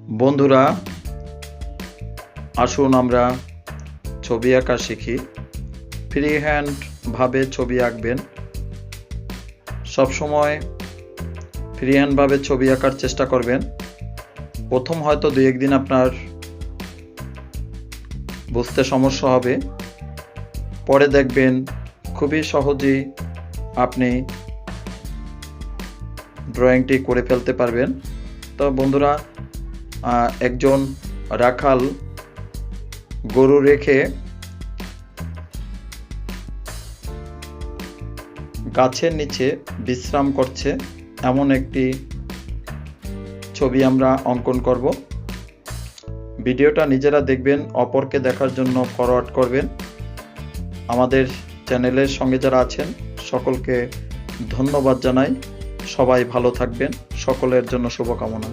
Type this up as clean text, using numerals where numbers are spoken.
বন্ধুরা, আসুন আমরা ছবি আঁকা শিখি। ফ্রি হ্যান্ড ভাবে ছবি আঁকবেন। সবসময় ফ্রি হ্যান্ড ভাবে ছবি আঁকার চেষ্টা করবেন। প্রথম হয়তো 2-1 দিন আপনার বুঝতে সমস্যা হবে, পরে দেখবেন খুবই সহজেই আপনি ড্রয়িংটি করে ফেলতে পারবেন। তো বন্ধুরা, একজন রাখাল গরু রেখে গাছের নিচে বিশ্রাম করছে এমন একটি ছবি আমরা অঙ্কন করব। ভিডিওটা নিজেরা দেখবেন, অপরকে দেখার জন্য ফরওয়ার্ড করবেন। আমাদের চ্যানেলের সঙ্গে যারা আছেন সকলকে ধন্যবাদ জানাই। সবাই ভালো থাকবেন, সকলের জন্য শুভকামনা।